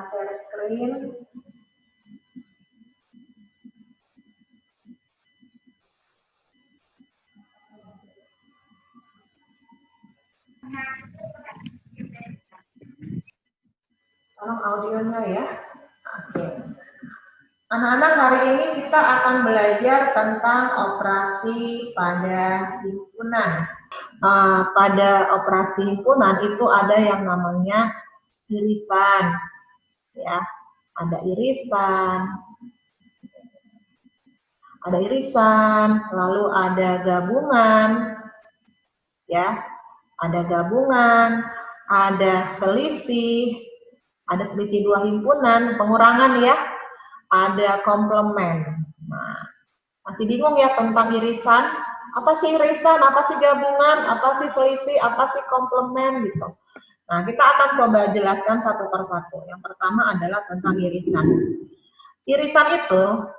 share screen. Tolong audionya ya. Oke. Anak-anak, hari ini kita akan belajar tentang operasi pada himpunan. Pada operasi himpunan itu ada yang namanya irisan, ya. Ada irisan, lalu ada gabungan, ya. Ada gabungan, ada selisih dua himpunan, pengurangan ya, ada komplement. Nah, masih bingung ya tentang irisan? Apa sih irisan, apa sih gabungan, apa sih selisih, apa sih komplement gitu. Nah, kita akan coba jelaskan satu persatu. Yang pertama adalah tentang irisan. Irisan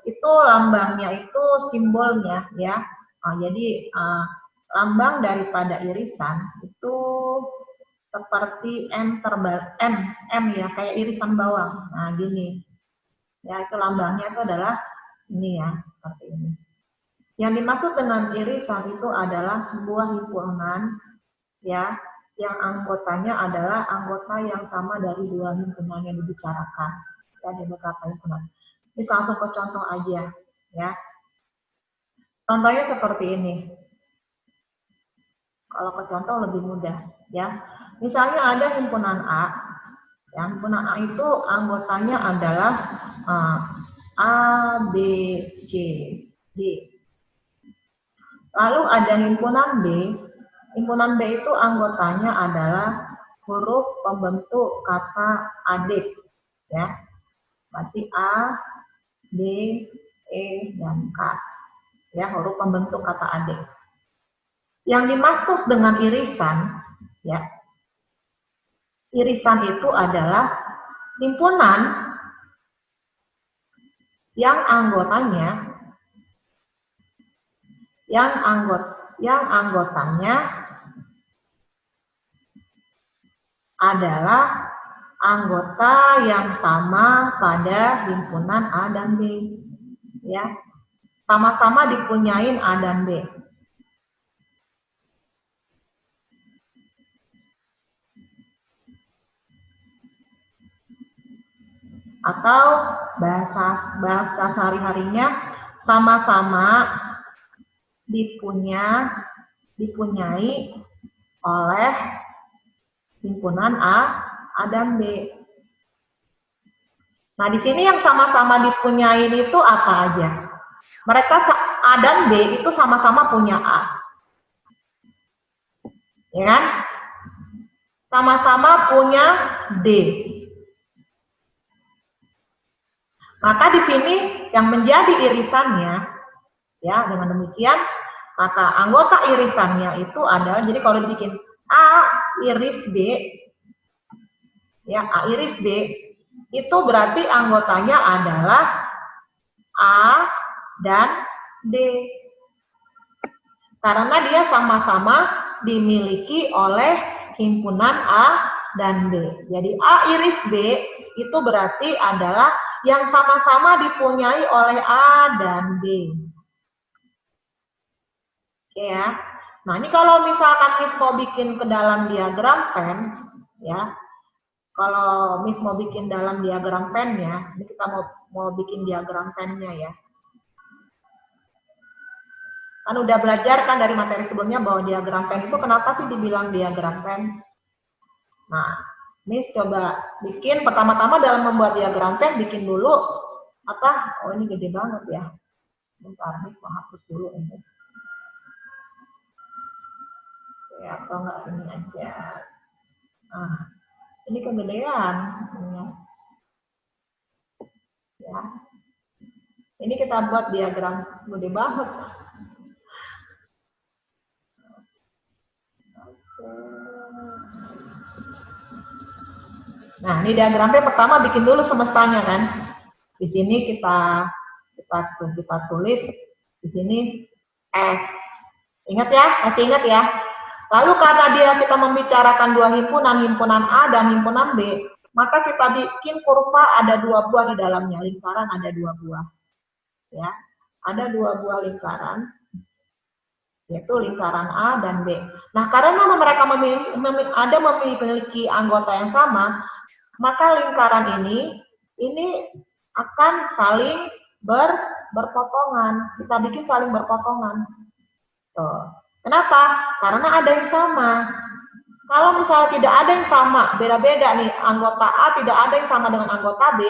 itu lambangnya itu simbolnya ya. Jadi lambang daripada irisan itu seperti M ya, kayak irisan bawang. Nah, gini. Ya, itu lambangnya itu adalah ini ya, seperti ini. Yang dimaksud dengan irisan itu adalah sebuah himpunan ya, yang anggotanya adalah anggota yang sama dari dua himpunan yang dibicarakan ya, di beberapa himpunan. Ini langsung ke contoh aja ya. Contohnya seperti ini. Kalau ke contoh lebih mudah ya. Misalnya ada himpunan A. Ya, himpunan A itu anggotanya adalah A, B, C, D. Lalu ada himpunan B. Himpunan B itu anggotanya adalah huruf pembentuk kata adik. Ya. Berarti A, D, E, dan K. Ya, huruf pembentuk kata adik. Yang dimaksud dengan irisan, ya, irisan itu adalah himpunan yang anggotanya adalah anggota yang sama pada himpunan A dan B, ya, sama-sama dipunyain A dan B. Atau bahasa sehari-harinya sama-sama dipunyai oleh himpunan A dan B. Nah, di sini yang sama-sama dipunyai itu apa aja? Mereka A dan B itu sama-sama punya A. Ya kan? Sama-sama punya D. Maka di sini yang menjadi irisannya, ya, dengan demikian, maka anggota irisannya itu adalah, jadi kalau dibikin A iris B, ya, A iris B, itu berarti anggotanya adalah A dan D. Karena dia sama-sama dimiliki oleh himpunan A dan B. Jadi A iris B itu berarti adalah yang sama-sama dipunyai oleh A dan B. Oke ya. Nah, ini kalau misalkan Miss mau bikin ke dalam diagram pen, ya. Kalau Miss mau bikin dalam diagram pennya, ini kita mau bikin diagram pennya ya. Kan udah belajar kan dari materi sebelumnya bahwa diagram pen itu kenapa sih dibilang diagram pen? Nah, Miss coba bikin pertama-tama dalam membuat diagram pen, bikin dulu apa? Oh, ini gede banget ya. Bentar, Miss mau hapus dulu ini. Ya, atau enggak ini aja. Nah, ini kegedean. Ya. Ini kita buat diagram gede banget. Nah, ini diagramnya pertama bikin dulu semestanya kan. Di sini kita tulis di sini S. Ingat ya? Masih ingat ya? Lalu karena kita membicarakan dua himpunan A dan himpunan B, maka kita bikin kurva ada 2 buah di dalamnya, lingkaran ada 2 buah. Ya, ada 2 buah lingkaran, yaitu lingkaran A dan B. Nah, karena mereka memiliki anggota yang sama, maka lingkaran ini akan saling berpotongan. Kita bikin saling berpotongan. Tuh. Kenapa? Karena ada yang sama. Kalau misalnya tidak ada yang sama, beda-beda nih, anggota A tidak ada yang sama dengan anggota B,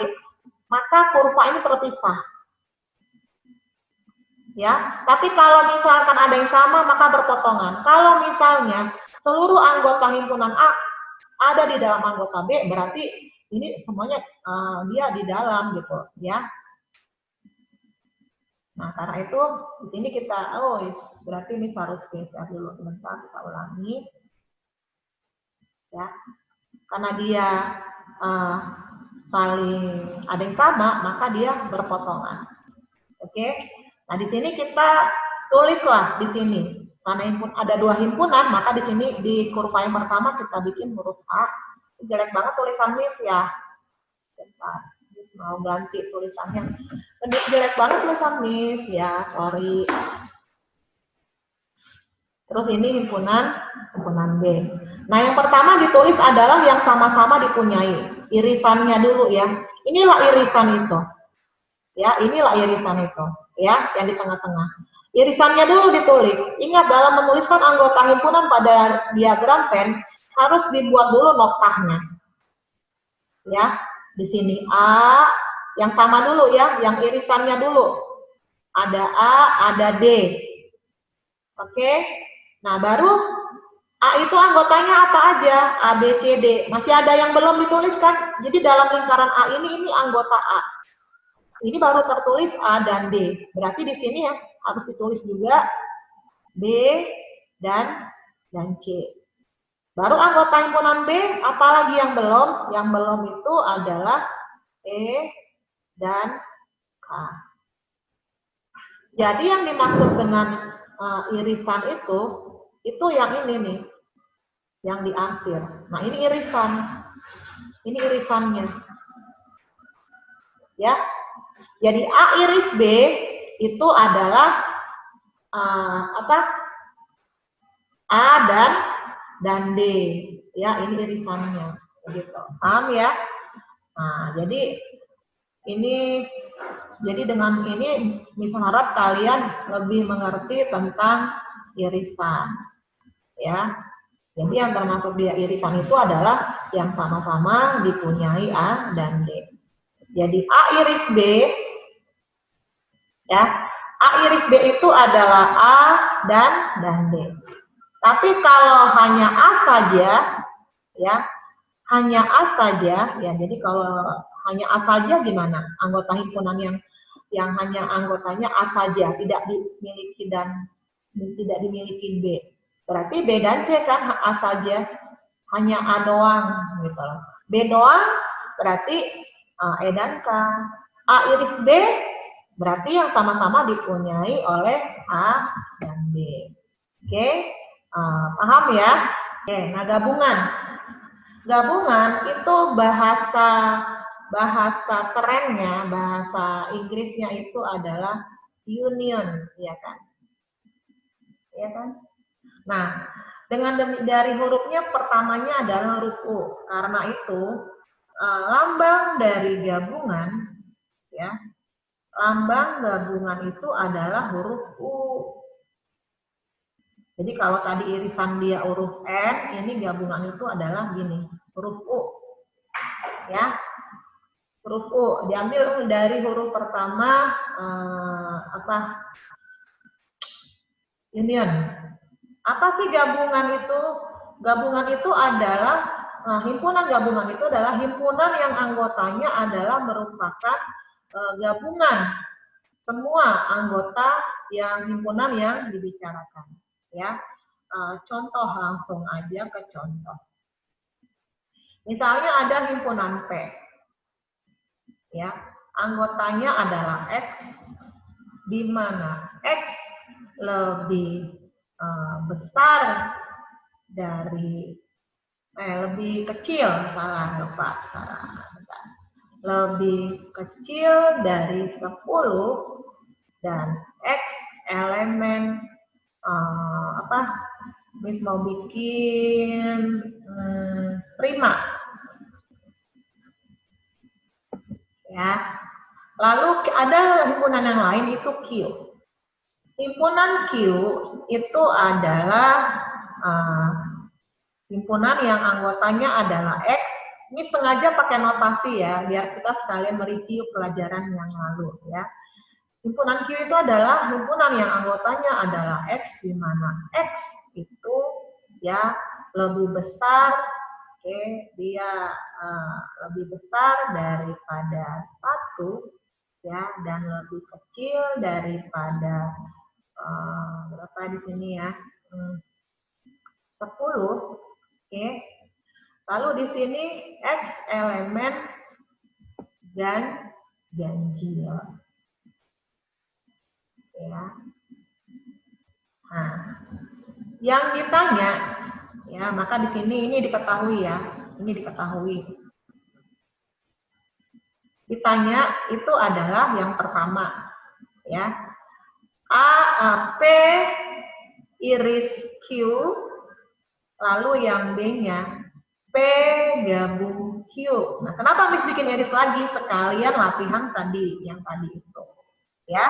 maka kurva ini terpisah. Ya, tapi kalau misalkan ada yang sama, maka berpotongan. Kalau misalnya seluruh anggota himpunan A ada di dalam anggota B, berarti ini semuanya dia di dalam gitu, ya. Nah, karena itu di sini kita, berarti ini harus geser dulu, sebentar kita ulangi. Ya, karena dia saling ada yang sama, maka dia berpotongan. Oke, nah di sini kita tulislah di sini, karena ada 2 himpunan, maka di sini di kurva yang pertama kita bikin huruf A. Jelek banget tulisan Miss ya. Bentar, mau ganti tulisannya. Jelek banget tulisan Miss ya, sorry. Terus ini himpunan B. Nah, yang pertama ditulis adalah yang sama-sama dipunyai. Irisannya dulu ya. Inilah irisan itu. Ya, inilah irisan itu. Ya, yang di tengah-tengah. Irisannya dulu ditulis. Ingat, dalam menuliskan anggota himpunan pada diagram Venn harus dibuat dulu noktahnya. Ya, di sini A yang sama dulu ya, yang irisannya dulu. Ada A, ada D. Oke. Nah, baru A itu anggotanya apa aja? A, B, C, D. Masih ada yang belum dituliskan. Jadi dalam lingkaran A ini anggota A. Ini baru tertulis A dan D. Berarti di sini ya harus ditulis juga B dan C. Baru anggota himpunan B, apalagi yang belum? Yang belum itu adalah E dan K. Jadi yang dimaksud dengan irisan itu yang ini nih, yang di akhir. Nah, ini irisan. Ini irisannya. Ya. Jadi A iris B itu adalah A dan D. Ya, ini irisannya. Begitu. Paham ya? Nah, jadi dengan ini Miss harap kalian lebih mengerti tentang irisan. Ya. Jadi yang termasuk dia irisan itu adalah yang sama-sama dipunyai A dan D. Jadi A iris B, ya, A iris B itu adalah A dan D. Tapi kalau hanya A saja, ya, hanya A saja, ya, jadi kalau hanya A saja gimana? Anggota himpunan yang hanya anggotanya A saja, tidak dimiliki dan tidak dimiliki B. Berarti B dan C kan A saja, hanya A doang gitu. B doang berarti E dan K. A iris B berarti yang sama-sama dipunyai oleh A dan B. Oke, paham ya? Oke, nah gabungan. Gabungan itu bahasa kerennya, bahasa Inggrisnya itu adalah union, ya kan? Ya kan? Nah, dengan dari hurufnya pertamanya adalah huruf U. Karena itu lambang dari gabungan, ya, lambang gabungan itu adalah huruf U. Jadi kalau tadi irisan dia huruf N, ini gabungan itu adalah gini, huruf U, ya, huruf U diambil dari huruf pertama union. Apa sih gabungan itu? Gabungan itu adalah himpunan gabungan itu adalah himpunan yang anggotanya adalah merupakan gabungan semua anggota yang himpunan yang dibicarakan. Ya, contoh langsung aja ke contoh. Misalnya ada himpunan P. Ya, anggotanya adalah X, di mana X lebih besar dari lebih kecil, lupa. Lebih kecil dari 10 dan X elemen Miss mau bikin prima ya. Lalu ada himpunan yang lain itu Q. Himpunan Q itu adalah himpunan yang anggotanya adalah X. Ini sengaja pakai notasi ya, biar kita sekalian mereview pelajaran yang lalu ya. Himpunan Q itu adalah himpunan yang anggotanya adalah X, di mana X itu ya lebih besar, dia lebih besar daripada 1 ya, dan lebih kecil daripada berapa di sini ya, 10, oke. Lalu di sini X elemen dan ganjil ya. Nah, yang ditanya ya, maka di sini ini diketahui ya, ini diketahui. Ditanya itu adalah yang pertama ya, P iris Q, lalu yang B-nya P gabung Q. Nah, kenapa Miss bikin iris lagi? Sekalian latihan tadi, yang tadi itu ya.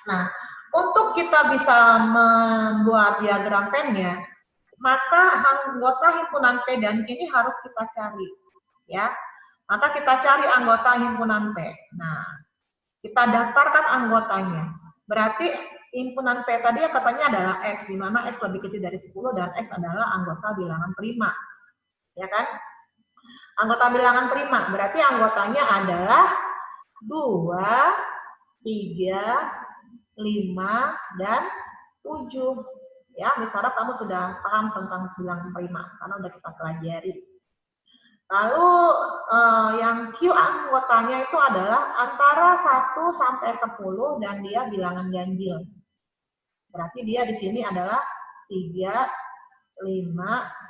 Nah, untuk kita bisa membuat diagram pennya, maka anggota himpunan P dan Q ini harus kita cari ya. Maka kita cari anggota himpunan P. Nah, kita daftarkan anggotanya. Berarti himpunan P tadi yang katanya adalah X, di mana X lebih kecil dari 10 dan X adalah anggota bilangan prima. Ya kan? Anggota bilangan prima, berarti anggotanya adalah 2, 3, 5, dan 7. Ya, misalnya kamu sudah paham tentang bilangan prima, karena sudah kita pelajari. Lalu yang Q anggotanya itu adalah antara 1 sampai 10 dan dia bilangan ganjil. Berarti dia di sini adalah 3, 5,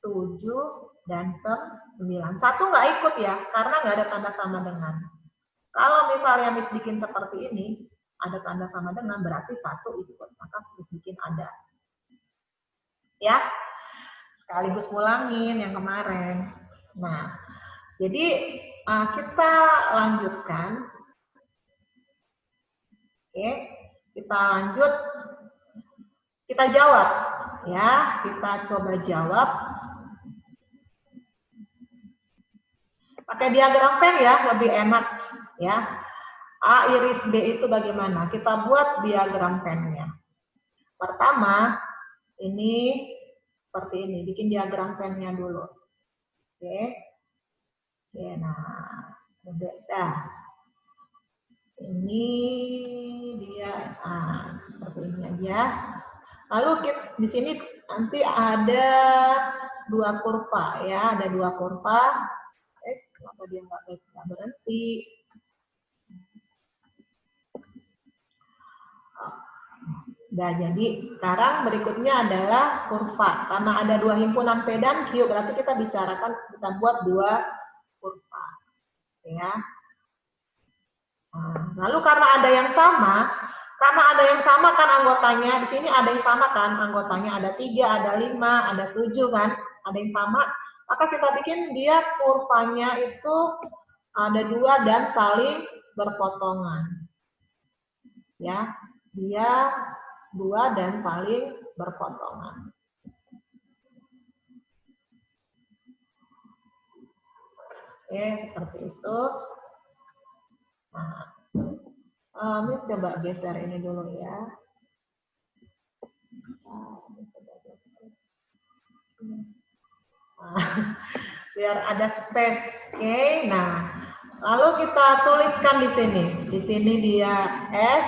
7, dan 9. 1 nggak ikut ya, karena nggak ada tanda sama dengan. Kalau misalnya Miss bikin seperti ini, ada tanda sama dengan, berarti 1 ikut. Maka Miss bikin ada. Ya, sekaligus ulangin yang kemarin. Nah, jadi kita lanjutkan. Oke, kita lanjut. Kita jawab, ya. Kita coba jawab. Pakai diagram pen ya, lebih enak, ya. A iris B itu bagaimana? Kita buat diagram pennya. Pertama, ini seperti ini. Bikin diagram pennya dulu. Oke. Ya, nah, udah. Ini dia, seperti ini aja. Lalu di sini nanti ada 2 kurva ya, ada 2 kurva. Kenapa dia nggak berhenti? Nah, jadi sekarang berikutnya adalah kurva. Karena ada 2 himpunan P dan Q, berarti kita buat 2 kurva. Ya. Lalu karena ada yang sama kan anggotanya, di sini ada yang sama kan anggotanya, ada 3, ada 5, ada 7 kan, ada yang sama, maka kita bikin dia kurvanya itu ada 2 dan saling berpotongan. Ya, dia 2 dan saling berpotongan. Oke, seperti itu. Nah, Miss coba geser ini dulu ya. Biar ada space. Oke, nah lalu kita tuliskan di sini. Di sini dia S.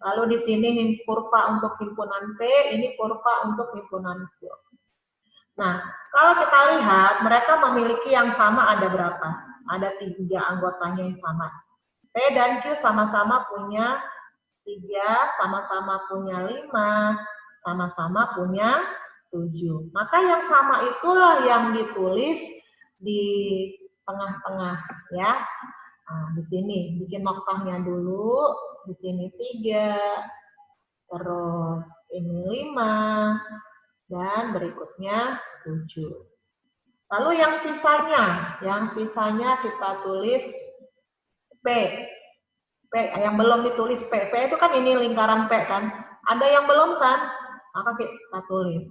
Lalu di sini kurva untuk himpunan P, ini kurva untuk himpunan Q. Nah, kalau kita lihat mereka memiliki yang sama ada berapa? Ada 3 anggotanya yang sama. P dan Q sama-sama punya 3, sama-sama punya 5, sama-sama punya 7. Maka yang sama itulah yang ditulis di tengah-tengah ya. Nah, di sini bikin noktahnya dulu, di sini 3, terus ini 5, dan berikutnya 7. Lalu yang sisanya kita tulis P. P yang belum ditulis P. P itu kan ini lingkaran P kan. Ada yang belum kan? Maka kita tulis.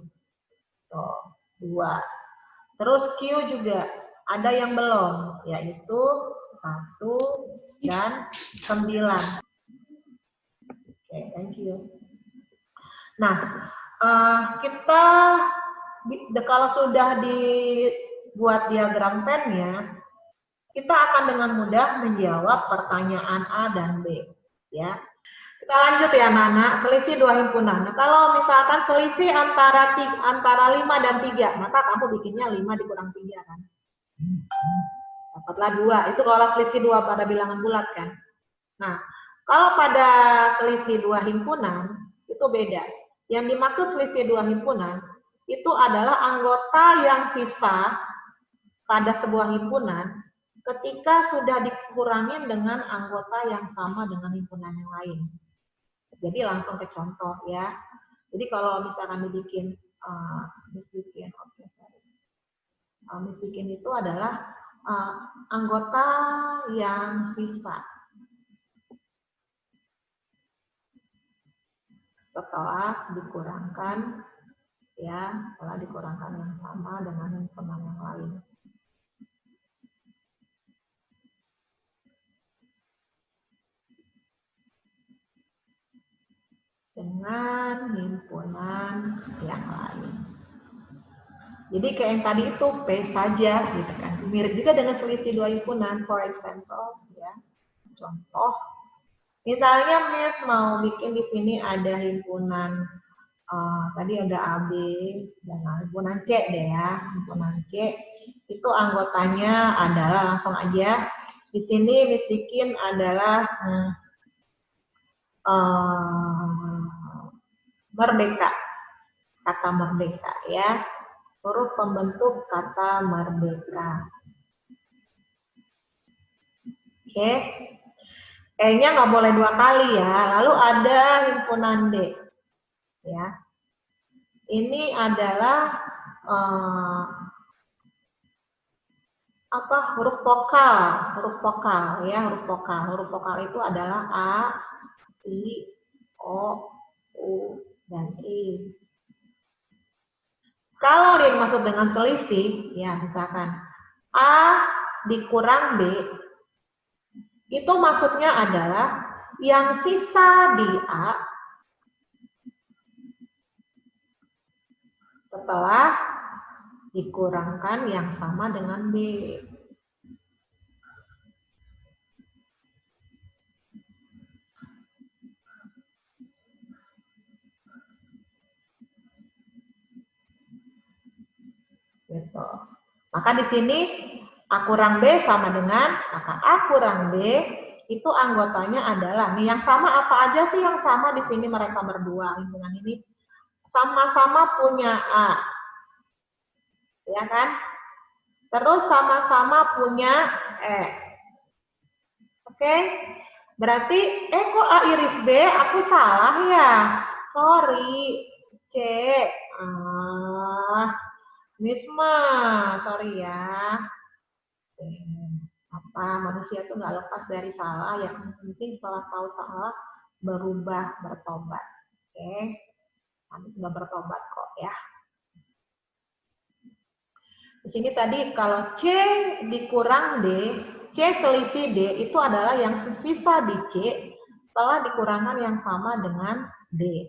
Tuh, 2. Terus Q juga ada yang belum, yaitu 1 dan 9. Oke, thank you. Nah, kita kalau sudah dibuat diagram pennya, kita akan dengan mudah menjawab pertanyaan A dan B. Ya, kita lanjut ya, anak-anak. Selisih 2 himpunan. Nah, kalau misalkan selisih antara 5 dan 3, maka kamu bikinnya 5 dikurang 3 kan. Dapatlah 2. Itu kalau selisih 2 pada bilangan bulat kan. Nah, kalau pada selisih 2 himpunan, itu beda. Yang dimaksud selisih 2 himpunan, itu adalah anggota yang sisa pada sebuah himpunan ketika sudah dikurangin dengan anggota yang sama dengan himpunan yang lain. Jadi langsung ke contoh ya. Jadi kalau misalkan dibikin misbikin itu adalah anggota yang sisa setelah dikurangkan yang sama dengan himpunan yang lain. Dengan himpunan yang lain. Jadi kayak yang tadi itu P saja gitu kan. Mirip juga dengan selisih 2 himpunan. For example ya. Contoh. Misalnya Miss mau bikin di sini ada himpunan tadi ada AB dan himpunan C deh ya. Himpunan C itu anggotanya adalah langsung aja di sini Miss bikin adalah merdeka, kata merdeka ya, huruf pembentuk kata merdeka. Oke, E-nya nggak boleh 2 kali ya. Lalu ada himpunan D, ya. Ini adalah huruf vokal ya, huruf vokal. Huruf vokal itu adalah A, I, O, U, dan I. Kalau yang dimaksud dengan selisih, ya misalkan A dikurang B, itu maksudnya adalah yang sisa di A setelah dikurangkan yang sama dengan B. Gitu. Maka di sini A kurang B sama dengan, maka A kurang B itu anggotanya adalah, nih yang sama apa aja sih yang sama di sini mereka berdua, himpunan ini sama-sama punya A, ya kan? Terus sama-sama punya E. Oke? Berarti, kok A iris B, aku salah ya? Sorry, C. Misma, sorry ya. Manusia itu nggak lepas dari salah, yang penting setelah tahu salah berubah, bertobat. Oke, kami sudah bertobat kok ya. Di sini tadi kalau C dikurang D, C selisih D itu adalah yang sisa di C setelah dikurangan yang sama dengan D.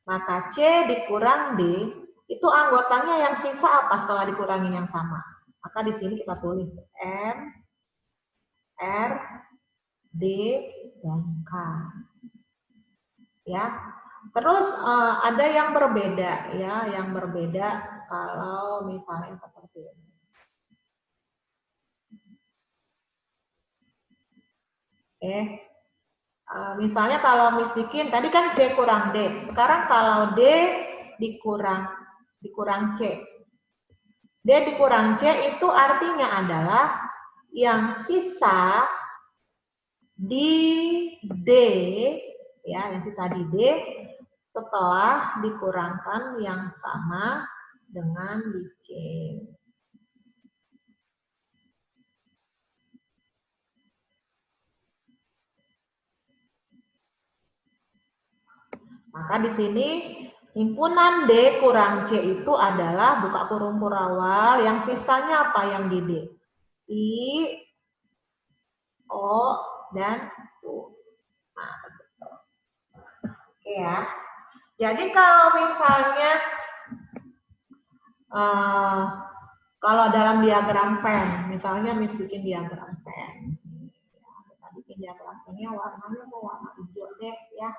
Maka C dikurang D itu anggotanya yang sisa apa setelah dikurangi yang sama? Maka di sini kita tulis M, R, D, dan K. Ya. Terus ada yang berbeda ya, yang berbeda kalau misalnya seperti ini. Misalnya kalau Miss bikin tadi kan C kurang D. Sekarang kalau D dikurang dikurang C. D dikurang C itu artinya adalah yang sisa di D, ya, yang sisa di D setelah dikurangkan yang sama dengan di C. Maka di sini himpunan D kurang C itu adalah buka kurung awal, yang sisanya apa yang di D? I, O, dan U. Nah, betul. Oke ya. Jadi kalau misalnya kalau dalam diagram Venn, misalnya Miss bikin diagram Venn. Ya, kita bikin diagram Venn-nya warnanya mau warna hijau deh ya.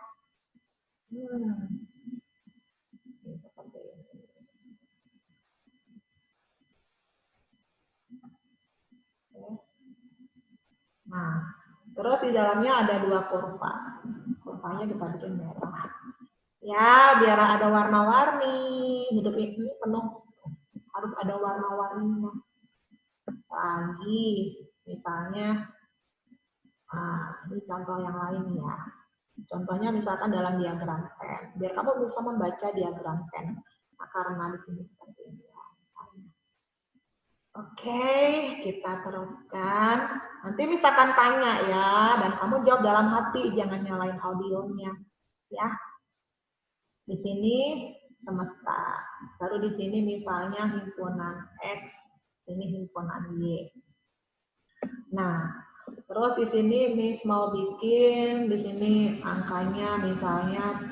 Seperti ini. Nah, terus di dalamnya ada dua kurva. Kurvanya kita bikin merah. Ya, biar ada warna-warni. Hidup ini penuh, harus ada warna-warninya. Lagi, misalnya, ini contoh yang lain ya. Contohnya misalkan dalam diagram Venn. Biar kamu bisa membaca diagram Venn. Nah, karena di sini seperti ini ya. Oke, kita teruskan. Nanti misalkan tanya ya, dan kamu jawab dalam hati, jangan nyalain audionya, ya. Di sini semesta. Baru di sini misalnya himpunan X, ini himpunan Y. Nah, terus di sini Miss mau bikin di sini angkanya misalnya 3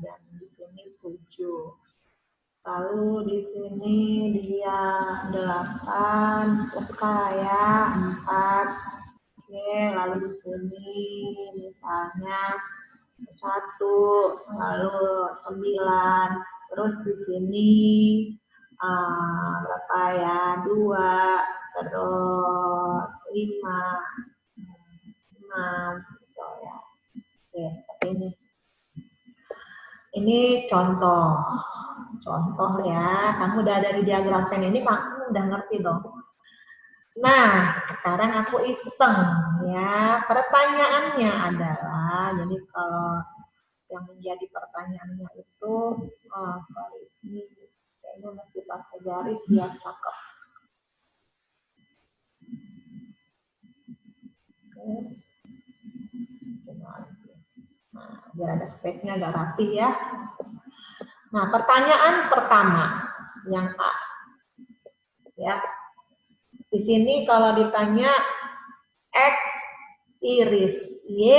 dan di sini 7. Lalu di sini dia 8, ya 4. Oke, lalu di sini misalnya 1, lalu 9. Terus di sini berapa ya? 2, terus 5, 6, gitu ya. Oke, seperti ini. Ini contoh ya. Kamu udah ada di diagram Venn ini, kamu udah ngerti dong. Nah, sekarang aku iseng ya. Pertanyaannya adalah, jadi kalau yang menjadi pertanyaannya itu, ini kayaknya masih pakai garis biar cakep. Nah, biar ada space-nya agak rapi ya. Nah, pertanyaan pertama yang A. Ya. Di sini kalau ditanya X iris Y,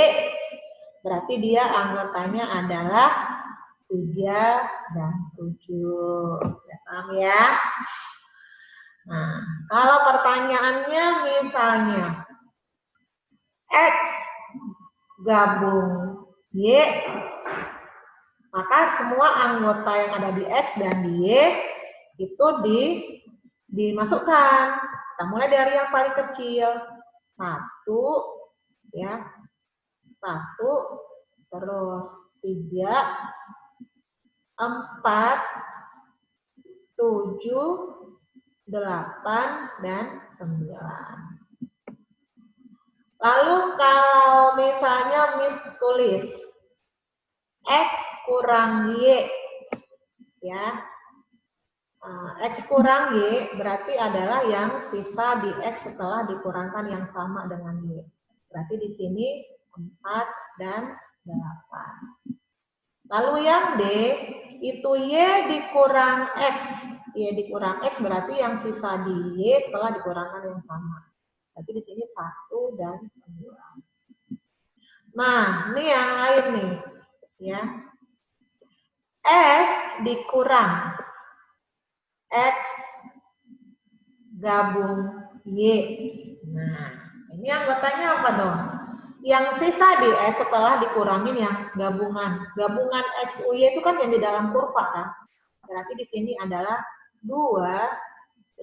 berarti dia anggotanya adalah 3 dan 7. Paham ya? Nah, kalau pertanyaannya misalnya X gabung Y, maka semua anggota yang ada di X dan di Y itu dimasukkan. Kita mulai dari yang paling kecil. 1, ya. 1, terus 3, 4, 7, 8, dan 9. Lalu kalau misalnya Miss tulis X kurang Y, ya. X kurang Y berarti adalah yang sisa di X setelah dikurangkan yang sama dengan Y. Berarti di sini 4 dan 8. Lalu yang D itu Y dikurang X. Y dikurang X berarti yang sisa di Y setelah dikurangkan yang sama. Berarti di sini 1 dan 9. Nah, ini yang lain nih, ya. F dikurang X gabung Y. Nah, ini anggotanya apa dong? Yang sisa di X setelah dikurangin yang gabungan. Gabungan X, Y itu kan yang di dalam kurva kan? Berarti di sini adalah 2, 5,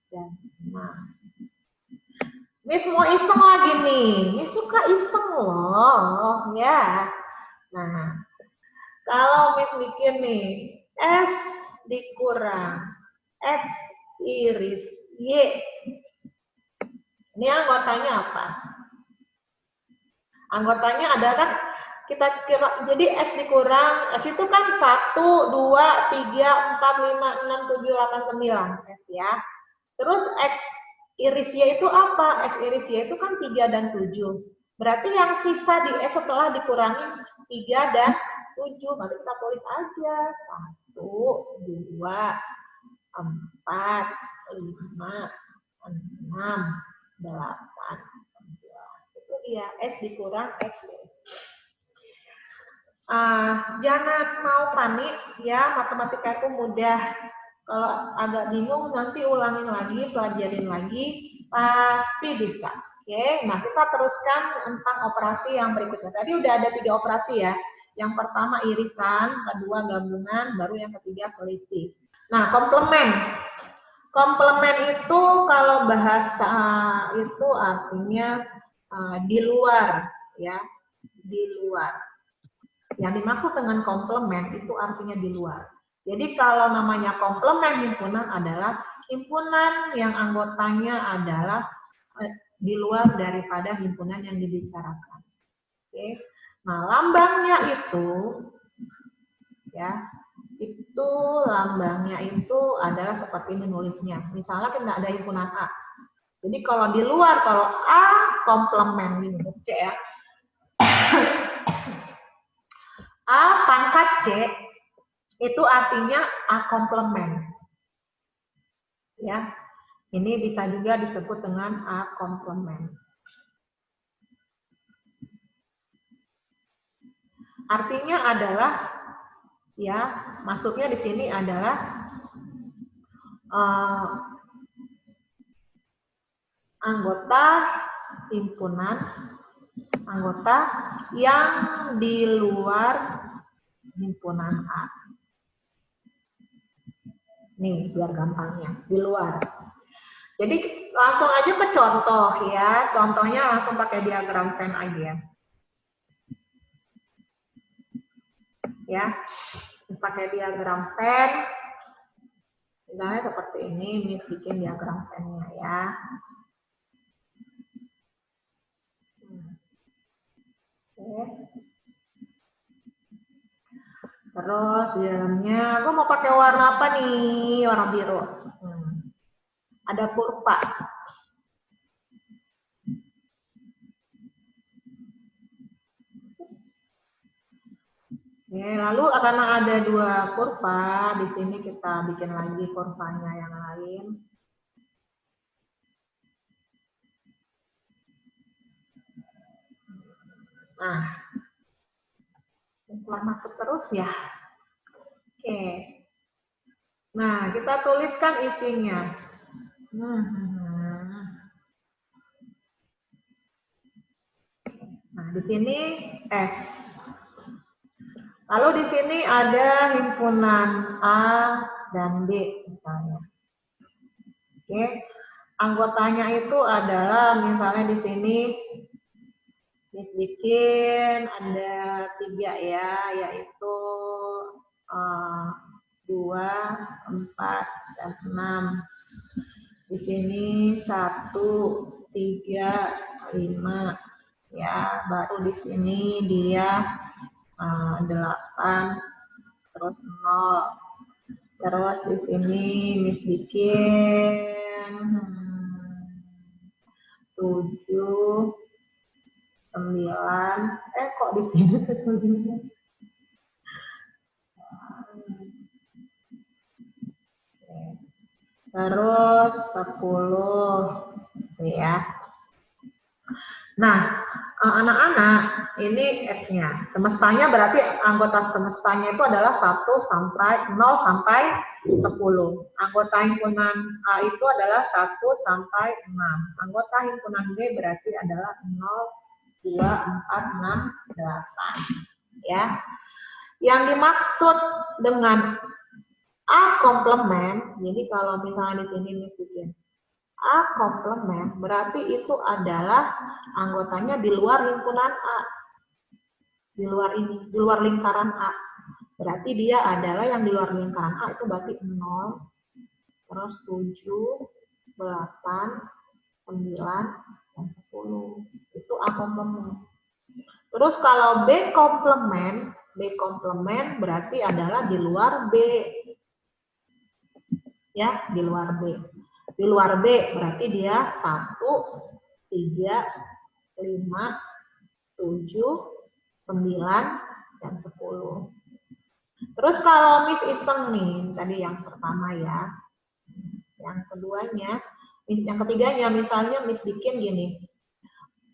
dan 6. Miss mau iseng lagi nih. Miss suka iseng loh, ya. Nah, kalau Miss bikin nih S dikurang X iris Y. Ini anggotanya apa? Anggotanya adalah kita kira, jadi S dikurang, S itu kan 1, 2, 3, 4, 5, 6, 7, 8, 9. S ya. Terus X iris Y itu apa? X iris Y itu kan 3 dan 7. Berarti yang sisa di S setelah dikurangi 3 dan 7. Mari kita tulis aja. 1, 2, 4, 5, 6, 8. Itu dia, S dikurang X. Jangan mau panik ya, matematika itu mudah. Kalau agak bingung nanti ulangin lagi, pelajarin lagi, pasti bisa. Oke, nah kita teruskan tentang operasi yang berikutnya. Tadi udah ada 3 operasi ya. Yang pertama irisan, kedua gabungan, baru yang ketiga selisih. Nah, komplement. Komplement itu kalau bahasa itu artinya di luar ya, di luar. Yang dimaksud dengan komplement itu artinya di luar. Jadi kalau namanya komplement himpunan adalah himpunan yang anggotanya adalah di luar daripada himpunan yang dibicarakan. Oke. Nah, lambangnya itu ya, itu lambangnya itu adalah seperti ini nulisnya. Misalnya kita ada himpunan A. Jadi kalau di luar, kalau A komplement ini C ya. A pangkat C itu artinya A komplement. Ya. Ini bisa juga disebut dengan A komplement. Artinya adalah ya, maksudnya di sini adalah anggota himpunan, anggota yang di luar himpunan A. Nih, biar gampangnya, di luar. Jadi langsung aja ke contoh ya, contohnya langsung pakai diagram Venn aja. Ya, pakai diagram Venn. Misalnya seperti ini, Miss bikin diagram Venn-nya ya. Oke. Terus di dalamnya, gue mau pakai warna apa nih? Warna biru. Ada kurva. Oke, lalu karena ada 2 kurva, di sini kita bikin lagi kurvanya yang lain. Nah, keluar masuk terus ya. Oke. Nah, kita tuliskan isinya. Nah, di sini S. Lalu di sini ada himpunan A dan B misalnya. Oke. Anggotanya itu adalah misalnya di sini bikin ada 3 ya, yaitu 2, 4, dan 6. Di sini 1, 3, 5 ya, baru di sini dia 8, terus 0. Terus di sini Miss bikin 7, 9. Kok di sini 9? Terus 10 ya. Nah, anak-anak ini S-nya. Semestanya berarti anggota semestanya itu adalah 0 sampai 10. Anggota himpunan A itu adalah 1 sampai 6. Anggota himpunan B berarti adalah 0, 2, 4, 6, 8. Ya. Yang dimaksud dengan A komplement, jadi kalau misalnya di sini bikin A komplement, berarti itu adalah anggotanya di luar himpunan A, di luar ini, di luar lingkaran A. Berarti dia adalah yang di luar lingkaran A itu berarti 0, terus 7, 8, 9, dan 10. Itu A komplement. Terus kalau B komplement berarti adalah di luar B. Ya, di luar B. Di luar B berarti dia 1, 3, 5, 7, 9, dan 10. Terus kalau Miss iseng nih, tadi yang pertama ya. Yang keduanya, yang ketiganya misalnya Miss bikin gini.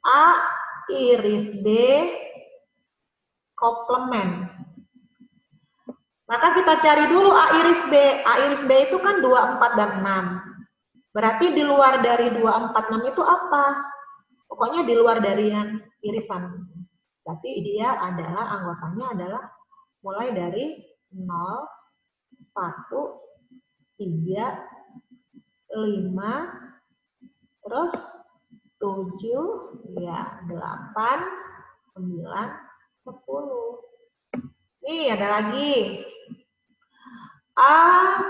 A iris B komplement. Maka kita cari dulu A iris B. A iris B itu kan 2, 4, dan 6. Berarti di luar dari 2, 4, 6 itu apa? Pokoknya di luar dari yang irisan. Berarti dia adalah, anggotanya adalah mulai dari 0, 1, 3, 5, terus 7, ya 8, 9, 10. Nih ada lagi. A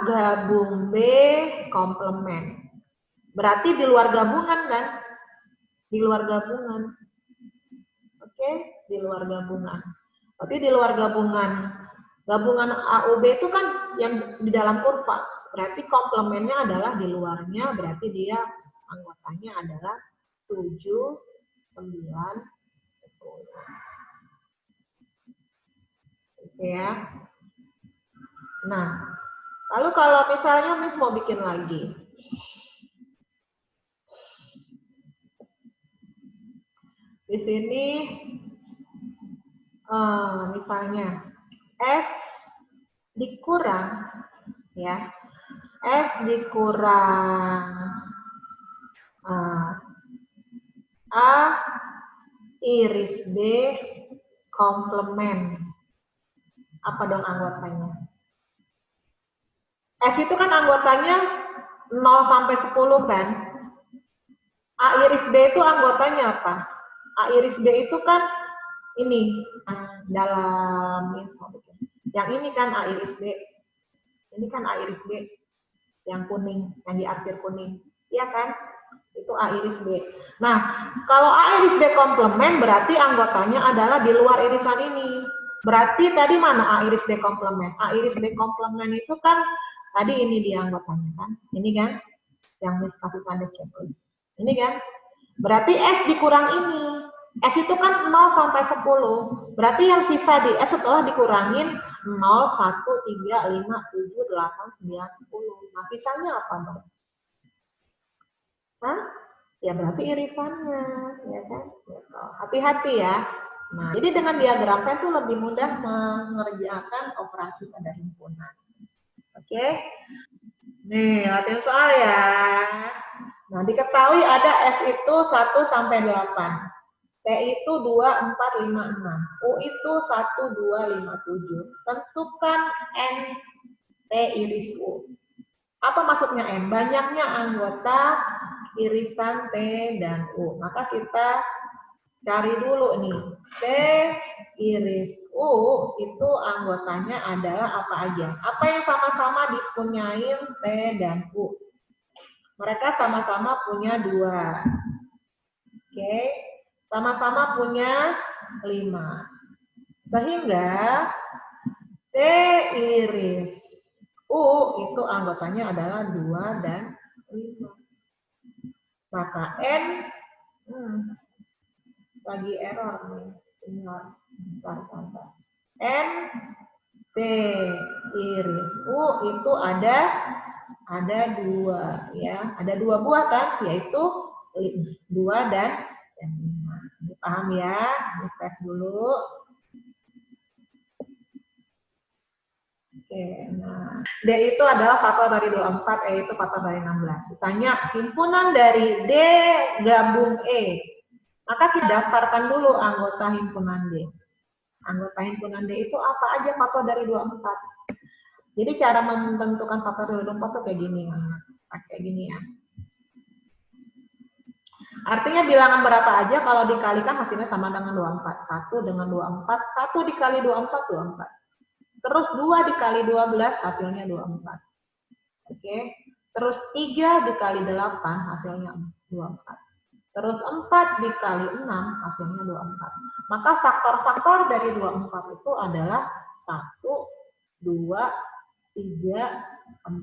gabung B komplement. Berarti di luar gabungan kan? Di luar gabungan. Oke, di luar gabungan. Berarti di luar gabungan. Gabungan A, U, B itu kan yang di dalam kurva. Berarti komplemennya adalah di luarnya. Berarti dia anggotanya adalah 7, 9, 10. Oke ya. Nah, lalu kalau misalnya Miss mau bikin lagi. Di sini misalnya F dikurang ya. F dikurang A iris B komplement. Apa dong anggotanya? F itu kan anggotanya 0 sampai 10 kan? A iris B itu anggotanya apa? A iris B itu kan ini dalam yang ini kan A iris B. Ini kan A iris B yang kuning, yang di akhir kuning. Iya kan? Itu A iris B. Nah, kalau A iris B komplement berarti anggotanya adalah di luar irisan ini. Berarti tadi mana A iris B komplement? A iris B komplement itu kan tadi ini dia anggotanya kan? Ini kan? Yang Miss kasih tanda checklist. Ini kan? Berarti S dikurang ini. S itu kan 0 sampai 10. Berarti yang sisa di S setelah dikurangin 0, 1, 3, 5, 7, 8, 9, 10. Nah, sisanya apa dong? Hah? Ya berarti irisannya, ya kan? Hati-hati ya. Nah, jadi dengan diagram Venn itu lebih mudah mengerjakan operasi pada himpunan. Oke? Nih, latihan soal ya. Nah, diketahui ada S itu 1 sampai 8. T itu 2, 4, 5, 6. U itu 1, 2, 5, 7. Tentukan N T iris U. Apa maksudnya N? Banyaknya anggota irisan T dan U. Maka kita cari dulu nih. T iris U itu anggotanya adalah apa aja? Apa yang sama-sama dipunyain T dan U? Mereka sama-sama punya 2. Oke. Sama-sama punya 5. Sehingga T iris U itu anggotanya adalah 2 dan 5. Maka N lagi error nih. N T iris U itu ada 2 ya. Ada 2 buah kan, yaitu 2 dan 5. Paham ya? Di-tes dulu. Oke, nah D itu adalah faktor dari 24, E itu faktor dari 16. Ditanya himpunan dari D gabung E. Maka kita daftarkan dulu anggota himpunan D. Anggota himpunan D itu apa aja faktor dari 24. Jadi cara menentukan faktor dari 24 itu kayak gini. Kayak gini ya. Artinya bilangan berapa aja kalau dikalikan hasilnya sama dengan 24. 1 dengan 24, 1 dikali 24, 24. Terus 2 dikali 12 hasilnya 24. Oke. Terus 3 dikali 8 hasilnya 24. Terus 4 dikali 6 hasilnya 24. Maka faktor-faktor dari 24 itu adalah 1, 2, 3, 4,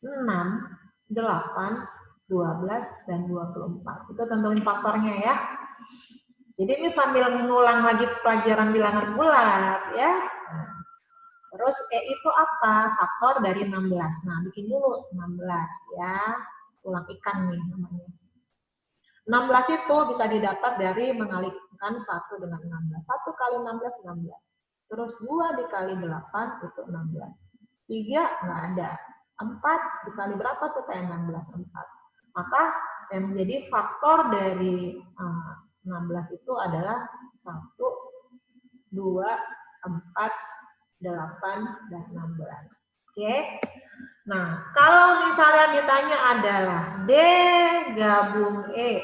6, 8, 12, dan 24. Itu tentuin faktornya ya. Jadi ini sambil mengulang lagi pelajaran bilangan bulat ya. Terus E itu apa? Faktor dari 16. Nah, bikin dulu 16 ya. Tulang ikan nih namanya. 16 itu bisa didapat dari mengalihkan 1 dengan 16. 1 kali 16, 16. Terus 2 dikali 8 itu 16. 3 nggak ada. 4 dikali berapa tuh kayak 16? 4. Maka yang menjadi faktor dari 16 itu adalah 1, 2, 4, 8, dan 16. Oke. Nah, kalau misalnya ditanya adalah D gabung E,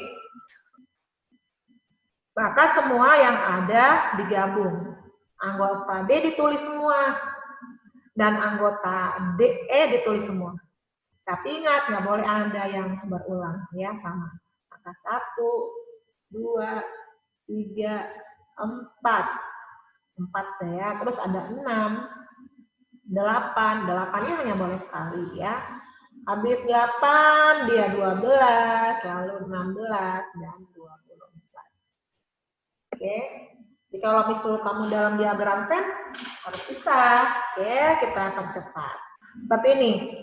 maka semua yang ada digabung. Anggota D ditulis semua. Dan anggota E ditulis semua. Tapi ingat, nggak boleh ada yang berulang. Ya, sama. Maka 1, 2, 3, 4. 4 ya. Terus ada 6. 8. 8-nya hanya boleh sekali ya. Habis 8, dia 12, lalu 16, dan 24. Oke. Jadi kalau misalnya kamu dalam diagram Venn, harus bisa. Oke, kita percepat. Tapi ini,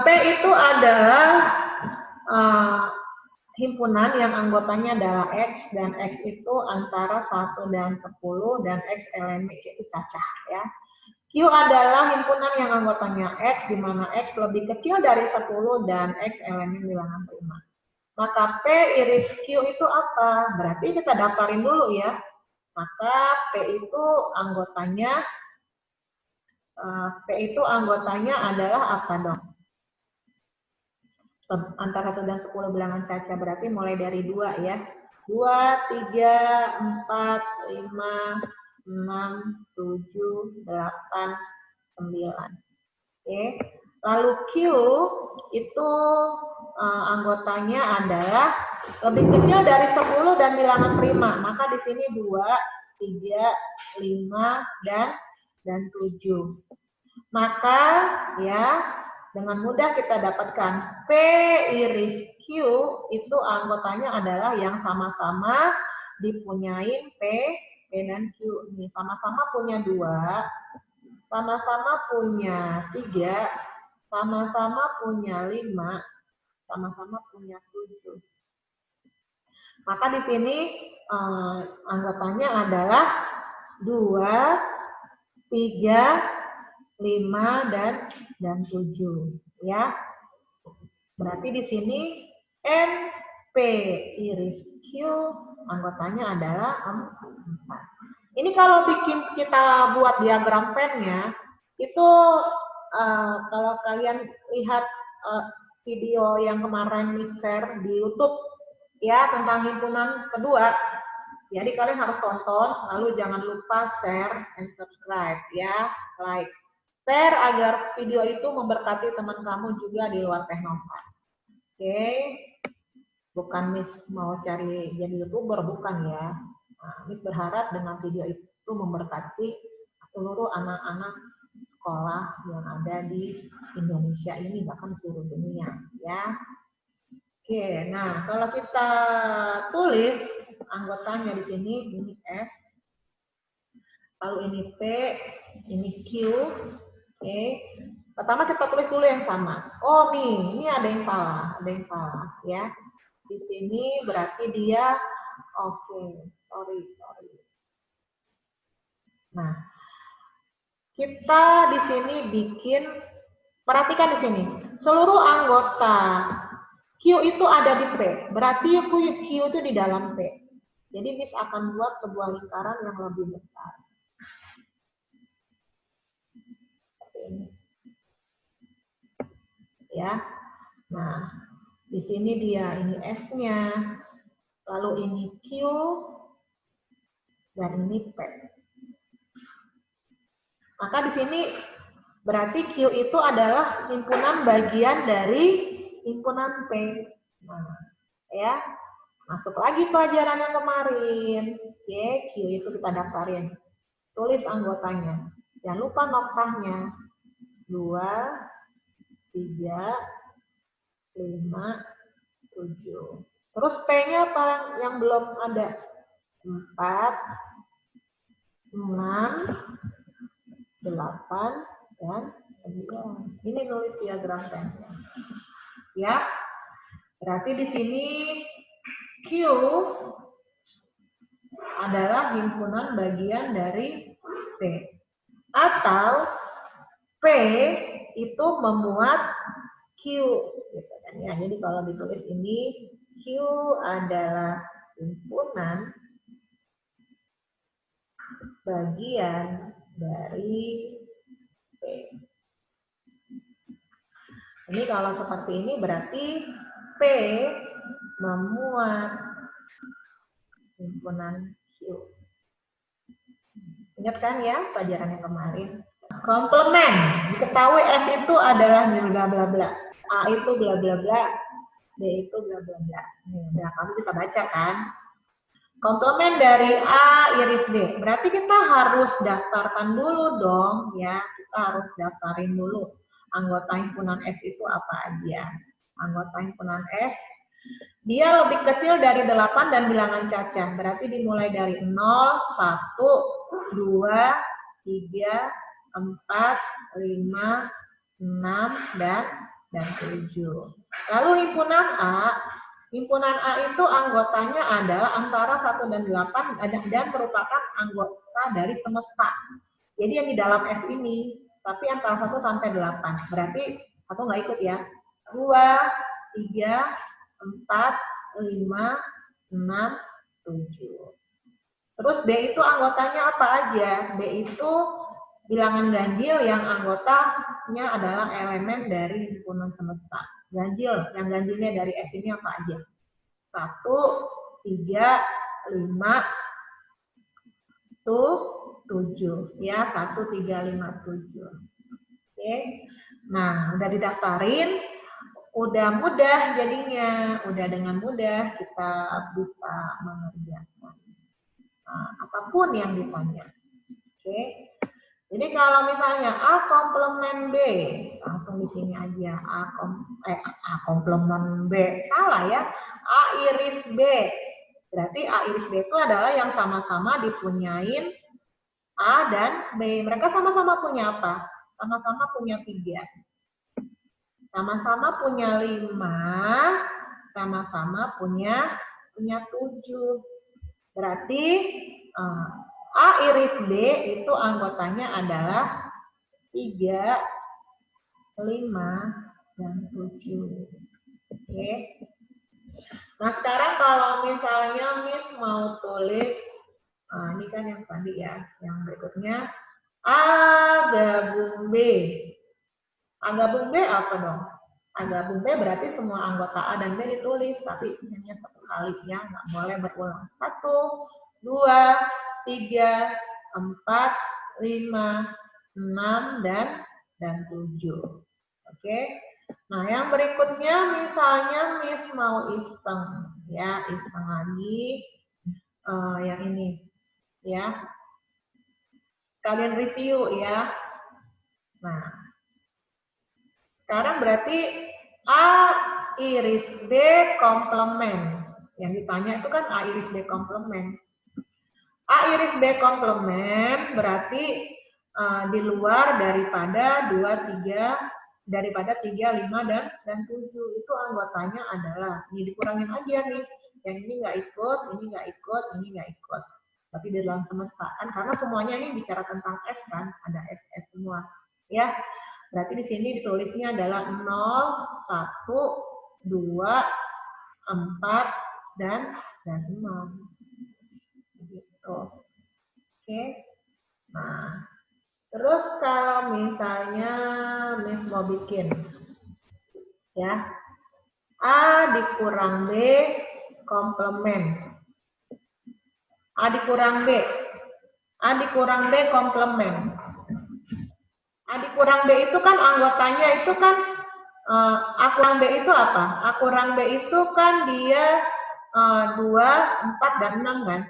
P itu adalah himpunan yang anggotanya adalah X, dan X itu antara 1 dan 10, dan X elemen itu cacah ya. Q adalah himpunan yang anggotanya X, di mana X lebih kecil dari 10 dan X elemen bilangan prima. Maka P iris Q itu apa? Berarti kita daftarin dulu ya. Maka P itu anggotanya adalah apa dong? Antara 1 dan 10 bilangan cacah, berarti mulai dari 2 ya. 2, 3, 4, 5, 6, 7, 8, 9. Oke. Lalu Q itu anggotanya adalah lebih kecil dari 10 dan bilangan prima. Maka di sini 2, 3, 5, dan 7. Maka ya dengan mudah kita dapatkan P iris Q itu anggotanya adalah yang sama-sama dipunyain P dan Q. Ini sama-sama punya 2, sama-sama punya 3, sama-sama punya 5, sama-sama punya 7. Maka di sini anggotanya adalah 2, 3, 5, dan 7 ya. Berarti di sini N P iris Q anggotanya adalah 4. Ini kalau kita buat diagram Venn-nya, itu kalau kalian lihat video yang kemarin share di YouTube ya tentang himpunan kedua, jadi kalian harus tonton, lalu jangan lupa share and subscribe ya, like, share agar video itu memberkati teman kamu juga di luar Teknova. Oke, bukan Miss mau cari jadi YouTuber, bukan ya. Nah, Miss berharap dengan video itu memberkati seluruh anak-anak sekolah yang ada di Indonesia ini, bahkan seluruh dunia ya. Oke, nah kalau kita tulis anggotanya di sini, ini S, lalu ini P, ini Q. Oke, pertama kita tulis dulu yang sama. Oh nih, ini ada yang salah ya. Di sini berarti dia sorry. Nah, kita di sini bikin, perhatikan di sini, seluruh anggota Q itu ada di P, berarti Q itu di dalam P. Jadi Miss akan buat sebuah lingkaran yang lebih besar. Seperti ini. Ya. Nah, di sini dia, ini S-nya, lalu ini Q, dan ini P. Maka di sini berarti Q itu adalah himpunan bagian dari himpunan P. Nah, ya, masuk lagi pelajaran yang kemarin. Oke, Q itu kita daftarin. Tulis anggotanya. Jangan lupa noktahnya. 2, 3, 5, 7. Terus P-nya apa yang belum ada? 4, 6, 8, dan 9. Ini nulis diagram Venn-nya. Ya, berarti di sini Q adalah himpunan bagian dari P. Atau P itu memuat Q. Gitu kan ya. Jadi kalau ditulis ini, Q adalah himpunan bagian dari P. Ini kalau seperti ini berarti P memuat himpunan Q. Ingat kan ya pelajaran yang kemarin? Komplement. Diketahui S itu adalah bla bla bla. A itu bla bla bla. B itu bla bla bla. Nah, kamu bisa baca kan? Komplement dari A iris B. Berarti kita harus daftarkan dulu dong ya. Kita harus daftarin dulu anggota himpunan S itu apa aja. Anggota himpunan S, dia lebih kecil dari 8 dan bilangan cacah. Berarti dimulai dari 0, 1, 2, 3, 4, 5, 6, dan 7. Lalu himpunan A itu anggotanya adalah antara 1 dan 8 dan merupakan anggota dari semesta. Jadi yang di dalam S ini, tapi antara 1 sampai 8. Berarti aku nggak ikut ya. 2, 3, 4, 5, 6, 7. Terus B itu anggotanya apa aja? B itu bilangan ganjil yang anggotanya adalah elemen dari himpunan semesta. Ganjil, yang ganjilnya dari S ini apa aja? 1, 3, 5, 7. Ya, 1, 3, 5, 7. Oke. Nah, udah didaftarin, udah mudah jadinya. Udah dengan mudah kita bisa mengerjakan apapun yang ditanya. Oke. Jadi kalau misalnya A komplement B, langsung di sini aja A komplement B. Salah ya. A iris B. Berarti A iris B itu adalah yang sama-sama dipunyain A dan B. Mereka sama-sama punya apa? Sama-sama punya 3. Sama-sama punya 5. Sama-sama punya 7. Berarti A iris B itu anggotanya adalah 3, 5, dan 7. Oke. Nah sekarang kalau misalnya Miss mau tulis, ini kan yang tadi ya, yang berikutnya A gabung B. A gabung B apa dong? A gabung B berarti semua anggota A dan B ditulis, tapi hanya satu kali ya, nggak boleh berulang. 1, 2, 3, 4, 5, 6, dan 7. Oke. Nah, yang berikutnya misalnya Miss mau iseng ya, iseng lagi yang ini ya. Kalian review ya. Nah, sekarang berarti A iris B komplement. Yang ditanya itu kan A iris B komplement. A iris B komplement berarti di luar daripada 2, 3, daripada 3, 5, dan 7. Itu anggotanya adalah, ini dikurangin aja nih. Yang ini nggak ikut, ini nggak ikut, ini nggak ikut. Tapi di dalam semesta kan, karena semuanya ini bicara tentang S kan, ada S semua. Ya, berarti di sini ditulisnya adalah 0, 1, 2, 4, dan 6. Gitu. Oke. Nah, terus kalau misalnya Miss mau bikin ya A dikurang B komplement. A dikurang B komplement. A dikurang B itu kan anggotanya itu kan A kurang B itu apa? A kurang B itu kan dia 2, 4, dan 6 kan?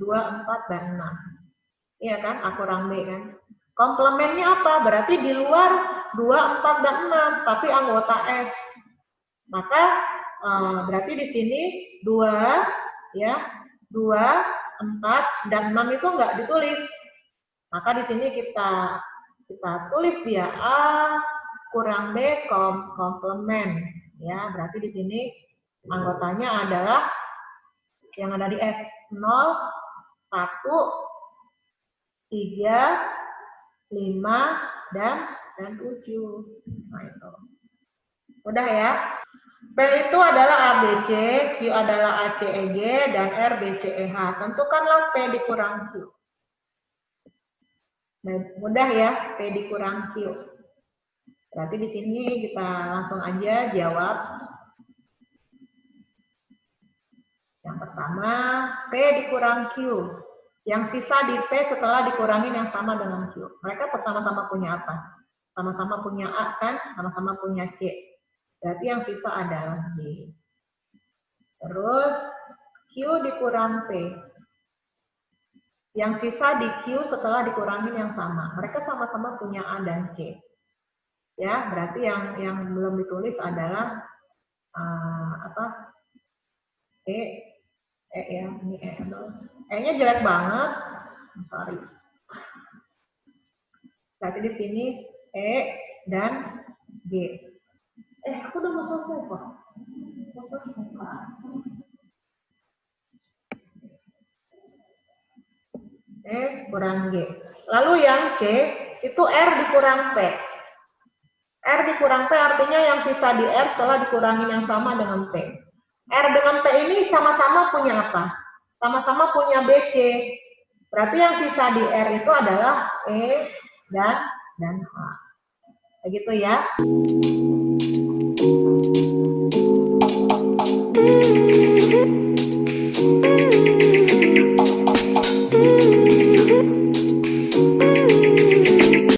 2, 4, dan 6. Iya kan? A kurang B kan? Komplemennya apa? Berarti di luar 2, 4, dan 6, tapi anggota S. Maka berarti di sini 2, ya, 2, 4, dan 6 itu enggak ditulis. Maka di sini kita tulis dia A kurang B komplement, ya. Berarti di sini anggotanya adalah yang ada di S 0, 1, 3, 5, dan 7. Nah, itu. Udah ya. P itu adalah ABC, Q adalah ACEG, dan R BCEH. Tentukanlah P dikurang Q. Nah, mudah ya, P dikurang Q. Berarti di sini kita langsung aja jawab. Yang pertama, P dikurang Q. Yang sisa di P setelah dikurangin yang sama dengan Q. Mereka sama-sama punya apa? Sama-sama punya A kan? Sama-sama punya C. Berarti yang sisa adalah D. Terus, Q dikurang P. Yang sisa di Q setelah dikurangin yang sama. Mereka sama-sama punya A dan C. Ya, berarti yang belum ditulis adalah apa? E ya, ini E. E-nya jelek banget. Sorry. Berarti di sini E dan G. Aku udah mau selesai kok. E kurang G. Lalu yang C itu R dikurang P. R dikurang P artinya yang sisa di R setelah dikurangin yang sama dengan P. R dengan P ini sama-sama punya apa? Sama-sama punya BC. Berarti yang sisa di R itu adalah E dan H. Begitu ya.